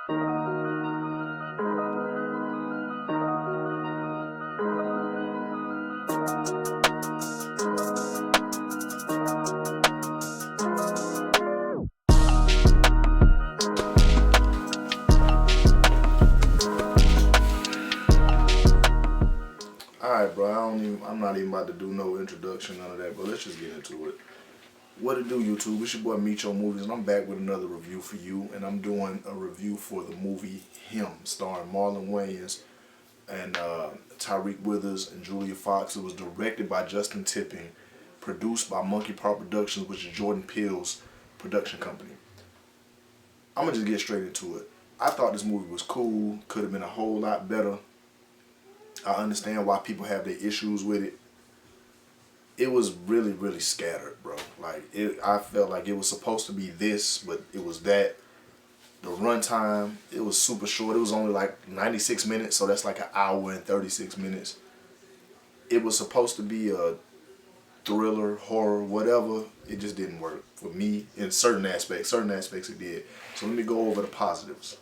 Alright, bro, I'm not even about to do no introduction, none of that, but let's just get into it. What it do, YouTube? It's your boy Meet Your Movies, and I'm back with another review for you, and I'm doing a review for the movie Him, starring Marlon Wayans and Tyreek Withers and Julia Fox. It was directed by Justin Tipping, produced by Monkey Paw Productions, which is Jordan Peele's production company. I'm gonna just get straight into it. I thought this movie was cool, could have been a whole lot better. I understand why people have their issues with it. It was really, really scattered, bro. I felt like it was supposed to be this, but it was that. The runtime, it was super short. It was only like 96 minutes, so that's like an hour and 36 minutes. It was supposed to be a thriller, horror, whatever. It just didn't work for me in certain aspects. Certain aspects it did. So let me go over the positives.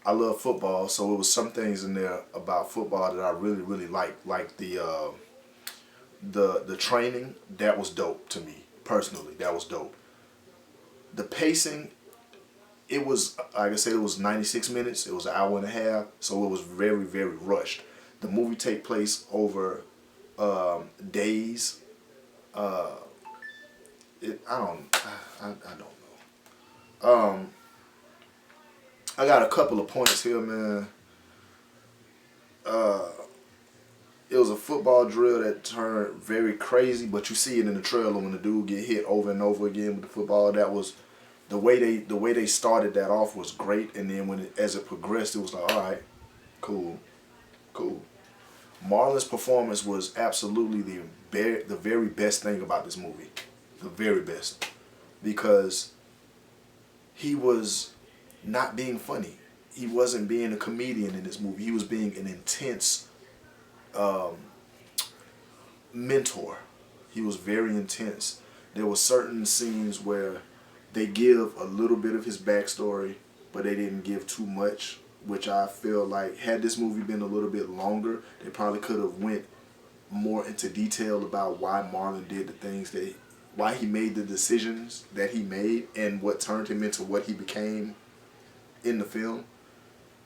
I love football, so it was some things in there about football that I really, really liked. Like the training, that was dope to me personally. That was dope. The pacing, it was, like I said, it was 96 minutes. It was an hour and a half, so it was very, very rushed. The movie take place over days. I don't know. I got a couple of points here, man. It was a football drill that turned very crazy, but you see it in the trailer when the dude get hit over and over again with the football. That was the way they started that off was great, and then as it progressed, it was like, all right, cool, cool. Marlon's performance was absolutely the very best thing about this movie, the very best, because he was not being funny. He wasn't being a comedian in this movie. He was being an intense mentor. He was very intense. There were certain scenes where they give a little bit of his backstory, but they didn't give too much, which I feel like had this movie been a little bit longer, they probably could have went more into detail about why Marlon did the things why he made the decisions that he made and what turned him into what he became in the film.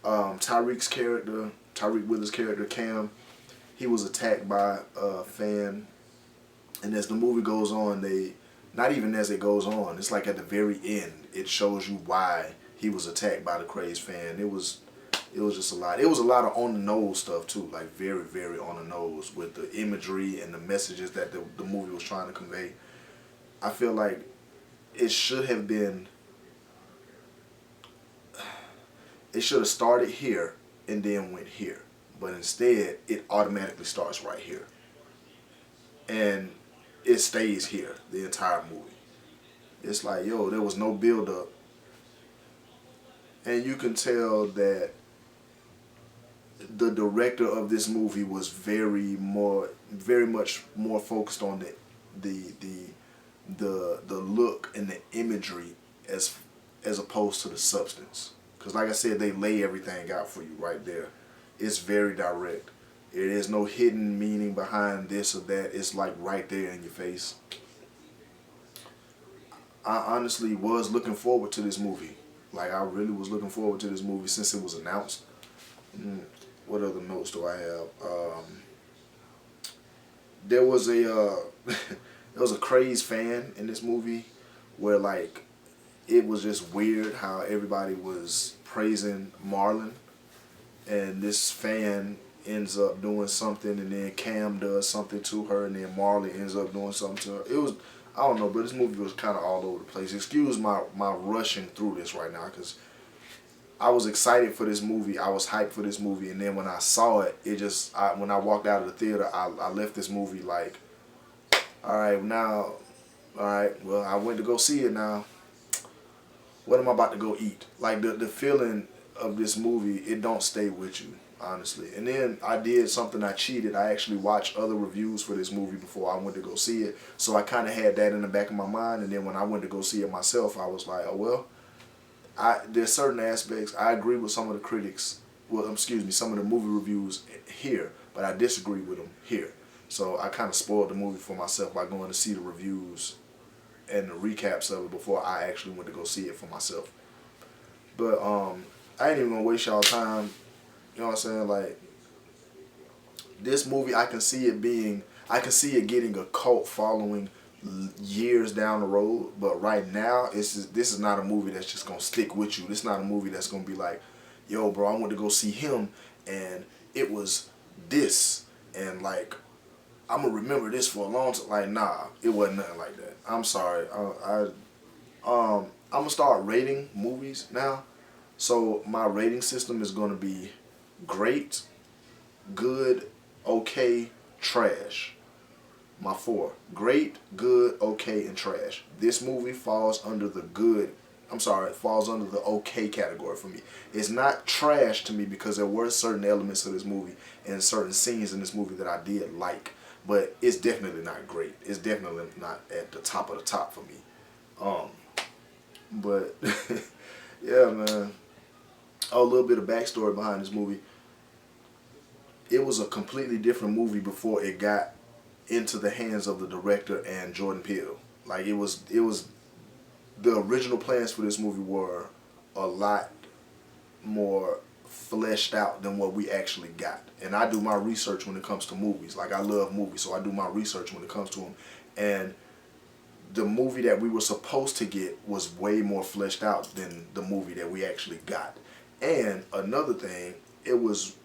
Tyreek Withers' character, Cam, he was attacked by a fan, and as the movie goes on, not even as it goes on, it's like at the very end, it shows you why he was attacked by the crazed fan. It was just a lot. It was a lot of on the nose stuff too, like very, very on the nose with the imagery and the messages that the movie was trying to convey. I feel like it should have started here and then went here. But instead, it automatically starts right here. And it stays here the entire movie. It's like, yo, there was no build up. And you can tell that the director of this movie was very much more focused on the look and the imagery as opposed to the substance. Because like I said, they lay everything out for you right there. It's very direct. There is no hidden meaning behind this or that. It's like right there in your face. I honestly was looking forward to this movie. Like I really was looking forward to this movie since it was announced. What other notes do I have? There was a there was a crazed fan in this movie where like it was just weird how everybody was praising Marlon, and this fan ends up doing something, and then Cam does something to her, and then Marley ends up doing something to her. It was, I don't know, but this movie was kind of all over the place. Excuse my rushing through this right now, because I was excited for this movie. I was hyped for this movie, and then when I saw it, when I walked out of the theater, I left this movie like, all right, well, I went to go see it now. What am I about to go eat? Like the feeling of this movie, it don't stay with you, honestly. And then I did something, I cheated. I actually watched other reviews for this movie before I went to go see it. So I kind of had that in the back of my mind. And then when I went to go see it myself, I was like, oh, well, there's certain aspects I agree with some of the critics. Well, excuse me, some of the movie reviews here, but I disagree with them here. So I kind of spoiled the movie for myself by going to see the reviews and the recaps of it before I actually went to go see it for myself. But I ain't even gonna waste y'all time. You know what I'm saying? Like, this movie, I can see it getting a cult following years down the road. But right now, this is not a movie that's just gonna stick with you. This is not a movie that's gonna be like, yo, bro, I went to go see him, and it was this, and like, I'm gonna remember this for a long time. Like, nah, it wasn't nothing like that. I'm sorry. I'm gonna start rating movies now. So my rating system is gonna be great, good, okay, trash. My 4. Great, good, okay, and trash. This movie falls under the good. It falls under the okay category for me. It's not trash to me because there were certain elements of this movie and certain scenes in this movie that I did like. But it's definitely not great. It's definitely not at the top of the top for me. But yeah, man. Oh, a little bit of backstory behind this movie. It was a completely different movie before it got into the hands of the director and Jordan Peele. Like, it was the original plans for this movie were a lot more fleshed out than what we actually got. And I do my research when it comes to movies. Like, I love movies, so I do my research when it comes to them. And the movie that we were supposed to get was way more fleshed out than the movie that we actually got. And another thing, it was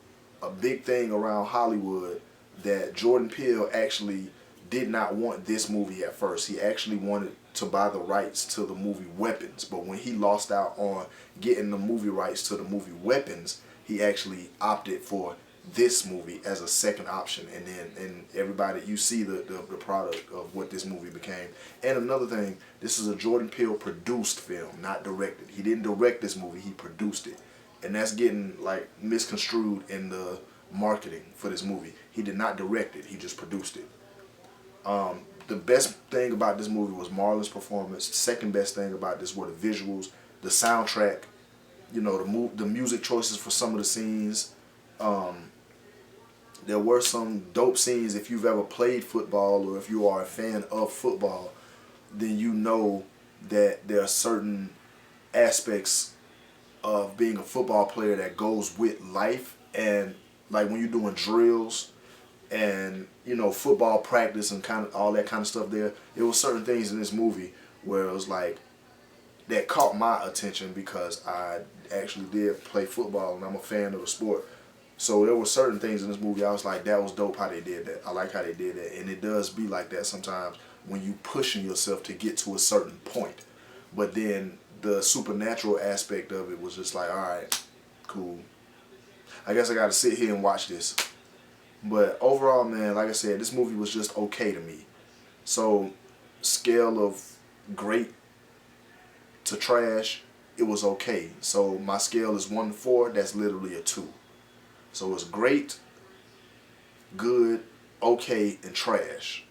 a big thing around Hollywood that Jordan Peele actually did not want this movie at first. He actually wanted to buy the rights to the movie Weapons, but when he lost out on getting the movie rights to the movie Weapons, he actually opted for this movie as a second option. And everybody, you see the product of what this movie became. And another thing, this is a Jordan Peele produced film, not directed. He didn't direct this movie, he produced it. And that's getting like misconstrued in the marketing for this movie. He did not direct it, he just produced it. The best thing about this movie was Marlon's performance. The second best thing about this were the visuals, the soundtrack, you know, the music choices for some of the scenes. There were some dope scenes. If you've ever played football or if you are a fan of football, then you know that there are certain aspects of being a football player that goes with life. And like when you're doing drills and, you know, football practice and kind of all that kind of stuff there was certain things in this movie where it was like, that caught my attention because I actually did play football and I'm a fan of the sport. So there were certain things in this movie I was like, that was dope how they did that. I like how they did that. And it does be like that sometimes when you pushing yourself to get to a certain point. But then the supernatural aspect of it was just like, alright, cool. I guess I gotta sit here and watch this. But overall, man, like I said, this movie was just okay to me. So, scale of great to trash, it was okay. So my scale is 1 to 4, that's literally a 2. So it's great, good, okay, and trash.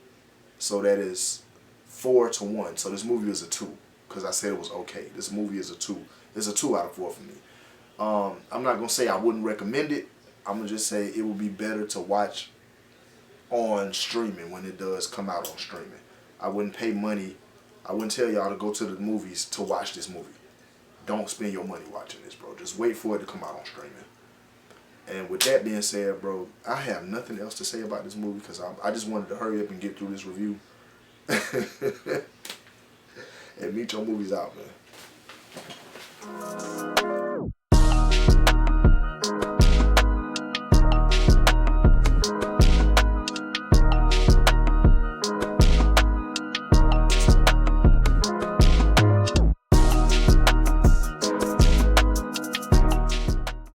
So that is 4 to 1. So this movie is a 2 because I said it was okay. This movie is a 2. It's a 2 out of 4 for me. I'm not going to say I wouldn't recommend it. I'm going to just say it would be better to watch on streaming when it does come out on streaming. I wouldn't pay money. I wouldn't tell y'all to go to the movies to watch this movie. Don't spend your money watching this, bro. Just wait for it to come out on streaming. And with that being said, bro, I have nothing else to say about this movie because I just wanted to hurry up and get through this review. And meet your movies out, man.